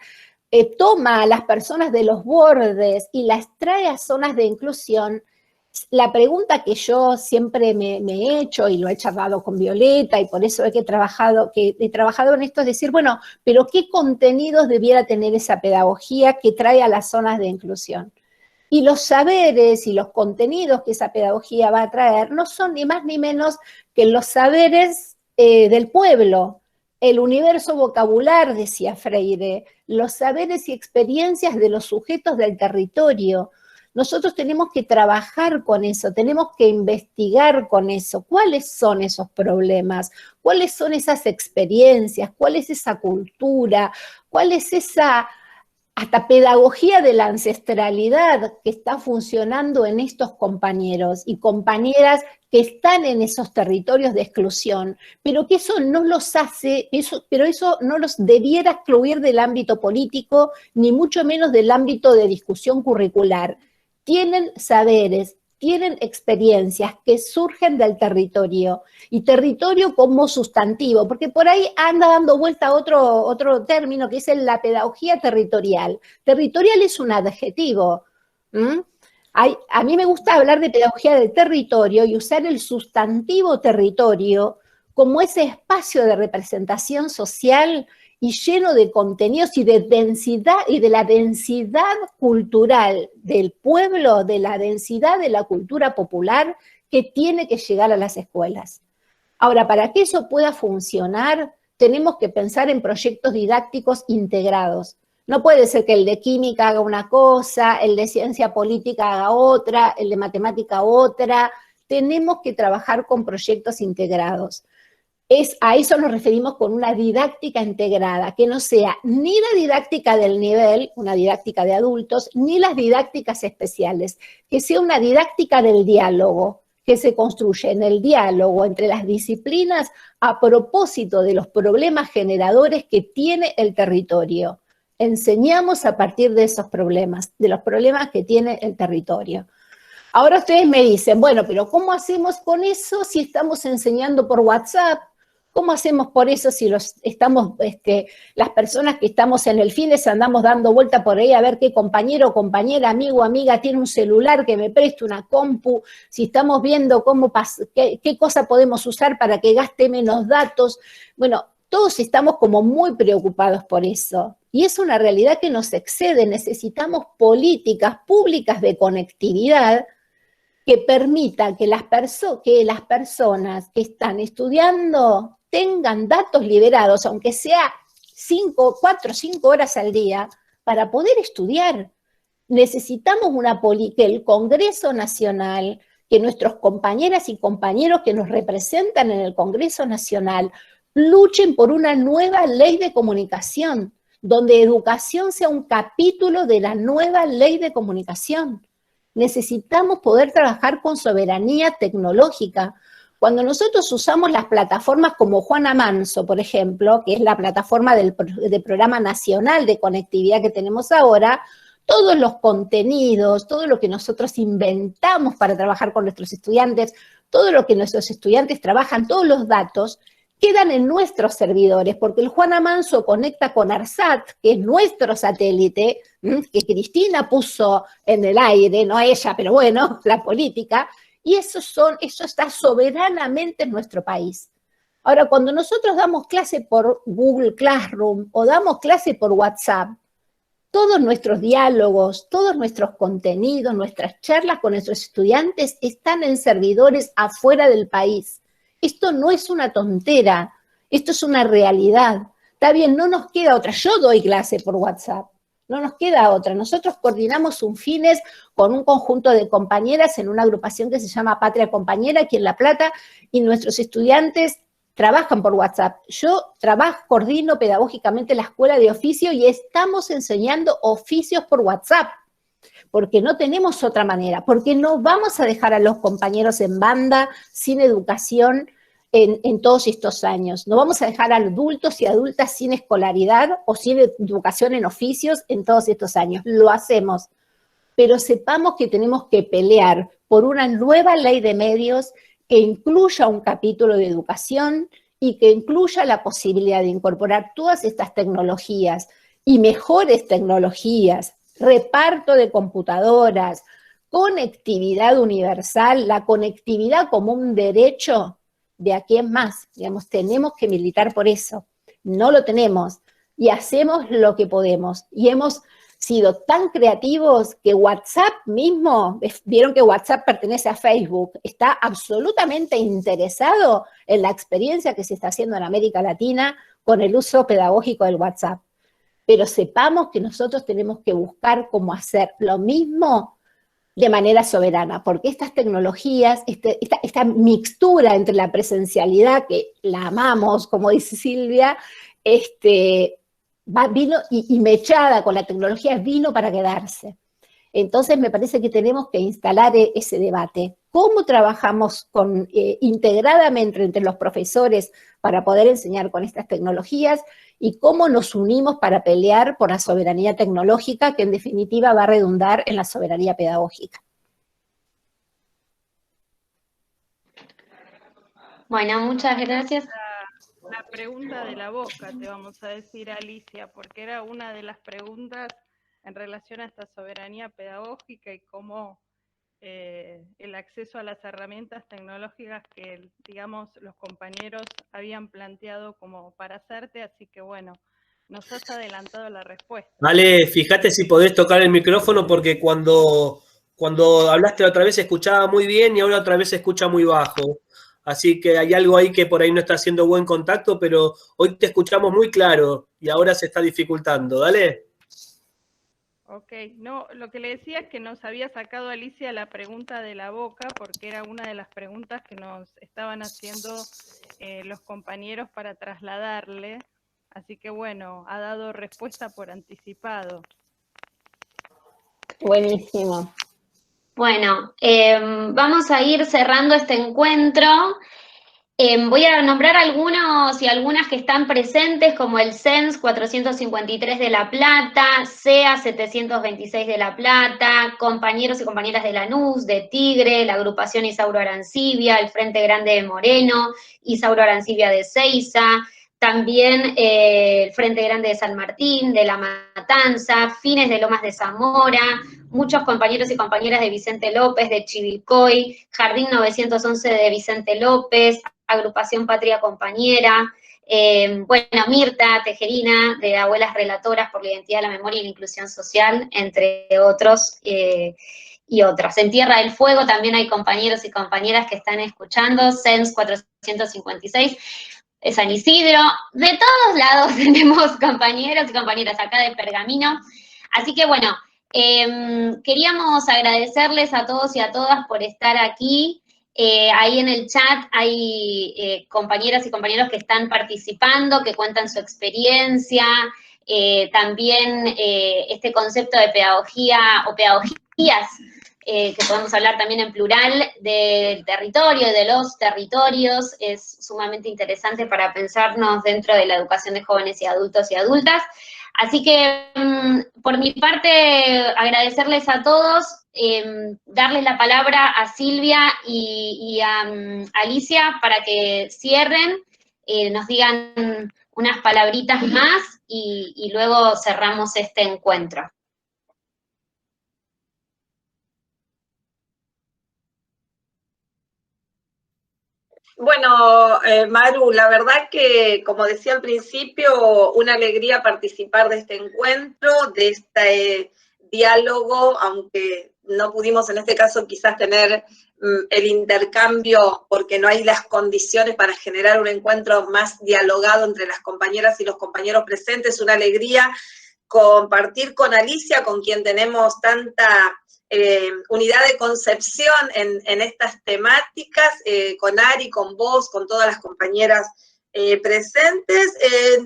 F: toma a las personas de los bordes y las trae a zonas de inclusión, la pregunta que yo siempre me he hecho, y lo he charlado con Violeta, y por eso he trabajado en esto, es decir, bueno, pero ¿qué contenidos debiera tener esa pedagogía que trae a las zonas de inclusión? Y los saberes y los contenidos que esa pedagogía va a traer no son ni más ni menos que los saberes del pueblo, el universo vocabular, decía Freire, los saberes y experiencias de los sujetos del territorio. Nosotros tenemos que trabajar con eso, tenemos que investigar con eso. ¿Cuáles son esos problemas? ¿Cuáles son esas experiencias? ¿Cuál es esa cultura? ¿Cuál es esa hasta pedagogía de la ancestralidad que está funcionando en estos compañeros y compañeras que están en esos territorios de exclusión, pero que eso no los hace, pero eso no los debiera excluir del ámbito político, ni mucho menos del ámbito de discusión curricular? Tienen saberes, tienen experiencias que surgen del territorio, y territorio como sustantivo, porque por ahí anda dando vuelta otro término que es la pedagogía territorial. Territorial es un adjetivo. A mí me gusta hablar de pedagogía del territorio y usar el sustantivo territorio como ese espacio de representación social y lleno de contenidos y de densidad, y de la densidad cultural del pueblo, de la densidad de la cultura popular que tiene que llegar a las escuelas. Ahora, para que eso pueda funcionar, tenemos que pensar en proyectos didácticos integrados. No puede ser que el de química haga una cosa, el de ciencia política haga otra, el de matemática otra. Tenemos que trabajar con proyectos integrados. A eso nos referimos con una didáctica integrada, que no sea ni la didáctica del nivel, una didáctica de adultos, ni las didácticas especiales, que sea una didáctica del diálogo, que se construye en el diálogo entre las disciplinas a propósito de los problemas generadores que tiene el territorio. Enseñamos a partir de esos problemas, de los problemas que tiene el territorio. Ahora ustedes me dicen, bueno, pero ¿cómo hacemos con eso si estamos enseñando por WhatsApp? ¿Cómo hacemos por eso si las personas que estamos en el Fines andamos dando vuelta por ahí a ver qué compañero, compañera, amigo, amiga tiene un celular que me preste una compu? Si estamos viendo qué cosa podemos usar para que gaste menos datos. Bueno, todos estamos como muy preocupados por eso. Y es una realidad que nos excede. Necesitamos políticas públicas de conectividad que permitan que las personas que están estudiando tengan datos liberados, aunque sea 4 o 5 horas al día, para poder estudiar. Necesitamos que el Congreso Nacional, que nuestros compañeras y compañeros que nos representan en el Congreso Nacional, luchen por una nueva ley de comunicación, donde educación sea un capítulo de la nueva ley de comunicación. Necesitamos poder trabajar con soberanía tecnológica. Cuando nosotros usamos las plataformas como Juana Manso, por ejemplo, que es la plataforma del Programa Nacional de Conectividad que tenemos ahora, todos los contenidos, todo lo que nosotros inventamos para trabajar con nuestros estudiantes, todo lo que nuestros estudiantes trabajan, todos los datos, quedan en nuestros servidores, porque el Juana Manso conecta con ARSAT, que es nuestro satélite, que Cristina puso en el aire, no ella, pero bueno, la política, y eso está soberanamente en nuestro país. Ahora, cuando nosotros damos clase por Google Classroom o damos clase por WhatsApp, todos nuestros diálogos, todos nuestros contenidos, nuestras charlas con nuestros estudiantes están en servidores afuera del país. Esto no es una tontera, esto es una realidad. Está bien, no nos queda otra. Yo doy clase por WhatsApp, no nos queda otra. Nosotros coordinamos un Fines con un conjunto de compañeras en una agrupación que se llama Patria Compañera aquí en La Plata, y nuestros estudiantes trabajan por WhatsApp. Yo coordino pedagógicamente la escuela de oficio y estamos enseñando oficios por WhatsApp, porque no tenemos otra manera, porque no vamos a dejar a los compañeros en banda sin educación en todos estos años. No vamos a dejar a adultos y adultas sin escolaridad o sin educación en oficios en todos estos años. Lo hacemos, pero sepamos que tenemos que pelear por una nueva ley de medios que incluya un capítulo de educación y que incluya la posibilidad de incorporar todas estas tecnologías y mejores tecnologías, reparto de computadoras, conectividad universal, la conectividad como un derecho. De aquí en más, digamos, tenemos que militar por eso. No lo tenemos y hacemos lo que podemos. Y hemos sido tan creativos que WhatsApp mismo, vieron que WhatsApp pertenece a Facebook, está absolutamente interesado en la experiencia que se está haciendo en América Latina con el uso pedagógico del WhatsApp. Pero sepamos que nosotros tenemos que buscar cómo hacer lo mismo de manera soberana, porque estas tecnologías, esta mixtura entre la presencialidad, que la amamos, como dice Silvia, vino y mechada con la tecnología, vino para quedarse. Entonces me parece que tenemos que instalar ese debate. ¿Cómo trabajamos integradamente entre los profesores para poder enseñar con estas tecnologías? Y cómo nos unimos para pelear por la soberanía tecnológica, que en definitiva va a redundar en la soberanía pedagógica.
A: Bueno, muchas gracias.
B: La pregunta de la boca, te vamos a decir, Alicia, porque era una de las preguntas en relación a esta soberanía pedagógica y cómo el acceso a las herramientas tecnológicas que, digamos, los compañeros habían planteado como para hacerte, así que bueno, nos has adelantado la respuesta.
G: Ale, fíjate si podés tocar el micrófono, porque cuando hablaste otra vez se escuchaba muy bien y ahora otra vez se escucha muy bajo. Así que hay algo ahí que por ahí no está haciendo buen contacto, pero hoy te escuchamos muy claro y ahora se está dificultando. Dale.
B: Ok, no, lo que le decía es que nos había sacado Alicia la pregunta de la boca, porque era una de las preguntas que nos estaban haciendo los compañeros para trasladarle, así que bueno, ha dado respuesta por anticipado.
F: Buenísimo.
A: Bueno, vamos a ir cerrando este encuentro. Voy a nombrar algunos y algunas que están presentes, como el CENS 453 de La Plata, CEA 726 de La Plata, compañeros y compañeras de Lanús, de Tigre, la agrupación Isauro Arancibia, el Frente Grande de Moreno, Isauro Arancibia de Seiza, también el Frente Grande de San Martín, de La Matanza, Fines de Lomas de Zamora, muchos compañeros y compañeras de Vicente López, de Chivilcoy, Jardín 911 de Vicente López, Agrupación Patria Compañera, bueno, Mirta Tejerina, de Abuelas Relatoras por la Identidad, la Memoria y la Inclusión Social, entre otros y otras. En Tierra del Fuego también hay compañeros y compañeras que están escuchando, CENS 456, San Isidro, de todos lados tenemos compañeros y compañeras acá de Pergamino, así que bueno, queríamos agradecerles a todos y a todas por estar aquí. Ahí en el chat hay compañeras y compañeros que están participando, que cuentan su experiencia, también este concepto de pedagogía o pedagogías, que podemos hablar también en plural, del territorio y de los territorios, es sumamente interesante para pensarnos dentro de la educación de jóvenes y adultos y adultas. Así que, por mi parte, agradecerles a todos, darles la palabra a Silvia y a Alicia para que cierren, nos digan unas palabritas más y luego cerramos este encuentro.
E: Bueno, Maru, la verdad que, como decía al principio, una alegría participar de este encuentro, de este diálogo, aunque no pudimos en este caso quizás tener el intercambio porque no hay las condiciones para generar un encuentro más dialogado entre las compañeras y los compañeros presentes. Una alegría compartir con Alicia, con quien tenemos tanta unidad de concepción en estas temáticas, con Ari, con vos, con todas las compañeras presentes.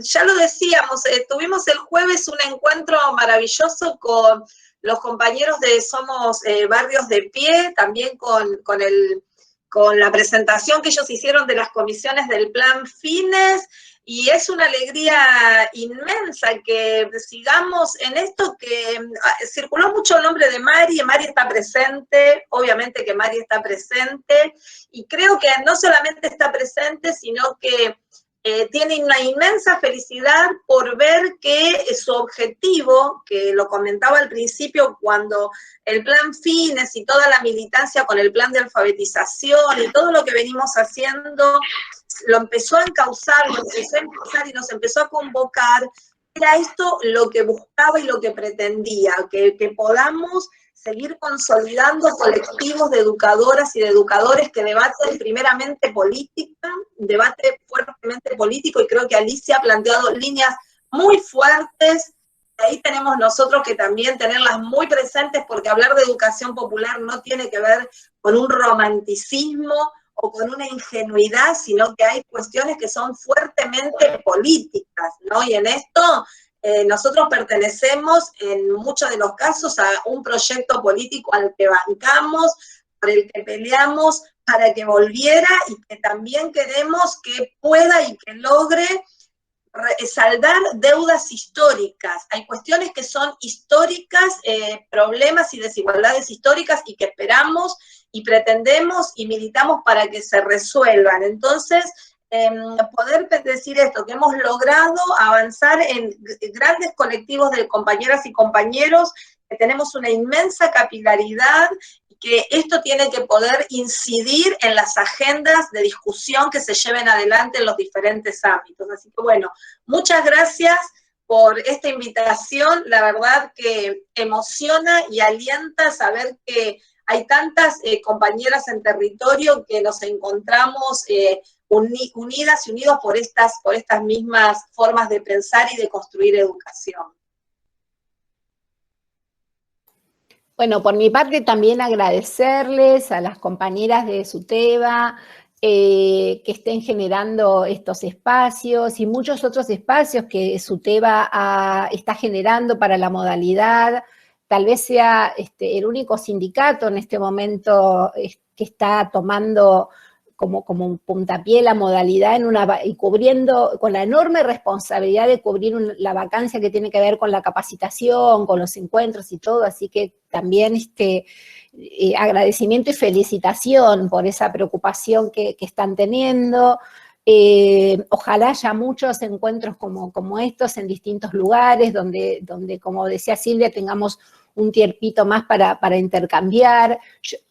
E: Ya lo decíamos, tuvimos el jueves un encuentro maravilloso con los compañeros de Somos Barrios de Pie, también con la presentación que ellos hicieron de las comisiones del Plan Fines, y es una alegría inmensa que sigamos en esto, que circuló mucho el nombre de Mari está presente, obviamente que Mari está presente, y creo que no solamente está presente, sino que tiene una inmensa felicidad por ver que su objetivo, que lo comentaba al principio cuando el plan Fines y toda la militancia con el plan de alfabetización y todo lo que venimos haciendo, lo empezó a encauzar, y nos empezó a convocar, era esto lo que buscaba y lo que pretendía, que podamos seguir consolidando colectivos de educadoras y de educadores que debaten primeramente política, debate fuertemente político, y creo que Alicia ha planteado líneas muy fuertes. Ahí tenemos nosotros que también tenerlas muy presentes, porque hablar de educación popular no tiene que ver con un romanticismo o con una ingenuidad, sino que hay cuestiones que son fuertemente políticas, ¿no? Y en esto nosotros pertenecemos en muchos de los casos a un proyecto político al que bancamos, por el que peleamos para que volviera, y que también queremos que pueda y que logre saldar deudas históricas. Hay cuestiones que son históricas, problemas y desigualdades históricas, y que esperamos y pretendemos y militamos para que se resuelvan. Entonces, poder decir esto, que hemos logrado avanzar en grandes colectivos de compañeras y compañeros, que tenemos una inmensa capilaridad, y que esto tiene que poder incidir en las agendas de discusión que se lleven adelante en los diferentes ámbitos. Así que bueno, muchas gracias por esta invitación, la verdad que emociona y alienta saber que hay tantas compañeras en territorio que nos encontramos unidas y unidos por estas mismas formas de pensar y de construir educación.
F: Bueno, por mi parte también agradecerles a las compañeras de SUTEBA que estén generando estos espacios y muchos otros espacios que SUTEBA está generando para la modalidad. Tal vez sea el único sindicato en este momento que está tomando como un puntapié la modalidad y cubriendo, con la enorme responsabilidad de cubrir la vacancia que tiene que ver con la capacitación, con los encuentros y todo, así que también agradecimiento y felicitación por esa preocupación que están teniendo. Ojalá haya muchos encuentros como estos en distintos lugares, donde, como decía Silvia, tengamos un tiempito más para intercambiar.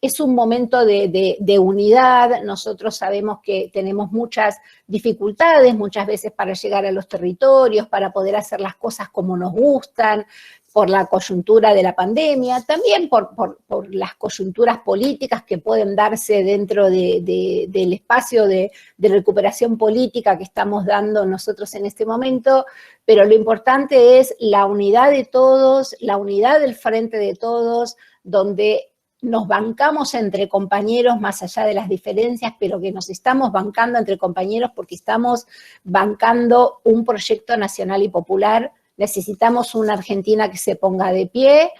F: Es un momento de unidad. Nosotros sabemos que tenemos muchas dificultades muchas veces para llegar a los territorios, para poder hacer las cosas como nos gustan, por la coyuntura de la pandemia, también por las coyunturas políticas que pueden darse dentro del espacio de recuperación política que estamos dando nosotros en este momento, pero lo importante es la unidad de todos, la unidad del frente de todos, donde nos bancamos entre compañeros más allá de las diferencias, pero que nos estamos bancando entre compañeros porque estamos bancando un proyecto nacional y popular. Necesitamos una Argentina que se ponga de pie.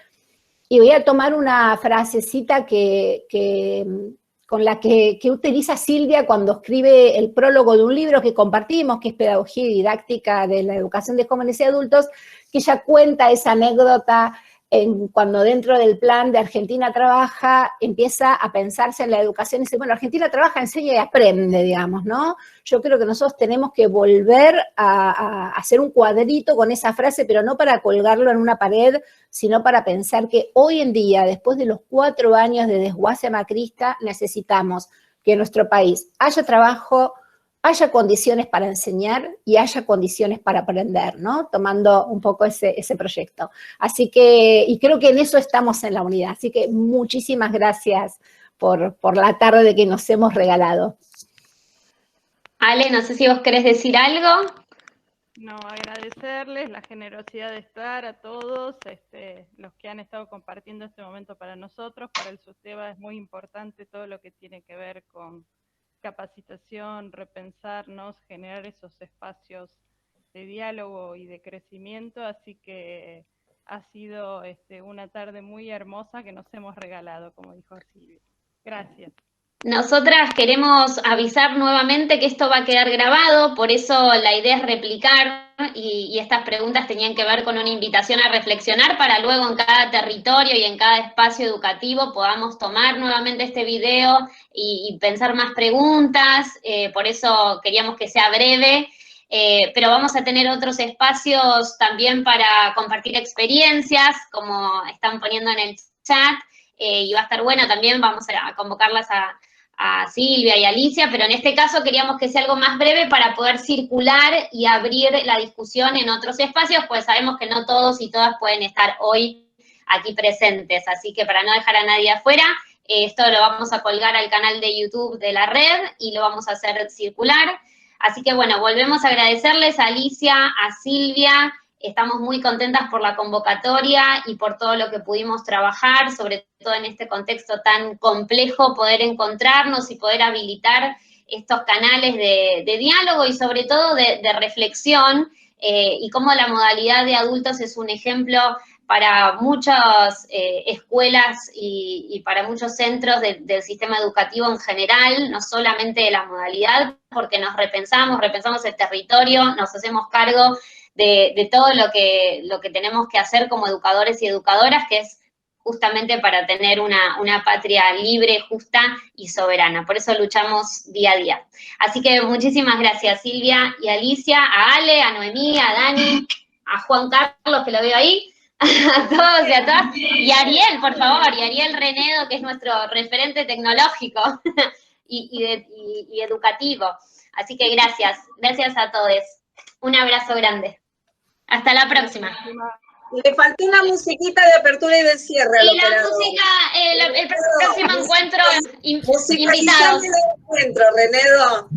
F: Y voy a tomar una frasecita con la que utiliza Silvia cuando escribe el prólogo de un libro que compartimos, que es Pedagogía y Didáctica de la Educación de Jóvenes y Adultos, que ella cuenta esa anécdota cuando dentro del plan de Argentina Trabaja empieza a pensarse en la educación y dice, bueno, Argentina Trabaja, enseña y aprende, digamos, ¿no? Yo creo que nosotros tenemos que volver a hacer un cuadrito con esa frase, pero no para colgarlo en una pared, sino para pensar que hoy en día, después de los 4 años de desguace macrista, necesitamos que en nuestro país haya trabajo, haya condiciones para enseñar y haya condiciones para aprender, ¿no? Tomando un poco ese proyecto. Así que, y creo que en eso estamos en la unidad. Así que muchísimas gracias por la tarde que nos hemos regalado.
A: Ale, no sé si vos querés decir algo.
B: No, agradecerles la generosidad de estar a todos, los que han estado compartiendo este momento para nosotros. Para el SUTEBA es muy importante todo lo que tiene que ver con capacitación, repensarnos, generar esos espacios de diálogo y de crecimiento, así que ha sido una tarde muy hermosa que nos hemos regalado, como dijo Silvia. Gracias.
A: Nosotras queremos avisar nuevamente que esto va a quedar grabado, por eso la idea es replicar y estas preguntas tenían que ver con una invitación a reflexionar para luego en cada territorio y en cada espacio educativo podamos tomar nuevamente este video y pensar más preguntas, por eso queríamos que sea breve, pero vamos a tener otros espacios también para compartir experiencias, como están poniendo en el chat, y va a estar bueno también, vamos a convocarlas a Silvia y a Alicia, pero en este caso queríamos que sea algo más breve para poder circular y abrir la discusión en otros espacios, pues sabemos que no todos y todas pueden estar hoy aquí presentes, así que para no dejar a nadie afuera, esto lo vamos a colgar al canal de YouTube de la red y lo vamos a hacer circular. Así que bueno, volvemos a agradecerles a Alicia, a Silvia. Estamos muy contentas por la convocatoria y por todo lo que pudimos trabajar, sobre todo en este contexto tan complejo, poder encontrarnos y poder habilitar estos canales de diálogo y sobre todo de reflexión, y cómo la modalidad de adultos es un ejemplo para muchas escuelas y para muchos centros del sistema educativo en general, no solamente de la modalidad, porque nos repensamos el territorio, nos hacemos cargo de todo lo que tenemos que hacer como educadores y educadoras, que es justamente para tener una patria libre, justa y soberana. Por eso luchamos día a día. Así que muchísimas gracias, Silvia y Alicia, a Ale, a Noemí, a Dani, a Juan Carlos, que lo veo ahí, a todos y a todas, y a Ariel, por favor, y a Ariel Renedo, que es nuestro referente tecnológico y educativo. Así que gracias a todos. Un abrazo grande. Hasta la próxima.
E: Le faltó una musiquita de apertura y de cierre.
A: Y la música, el próximo encuentro, invitados.
E: Musicalización del encuentro, Renedo.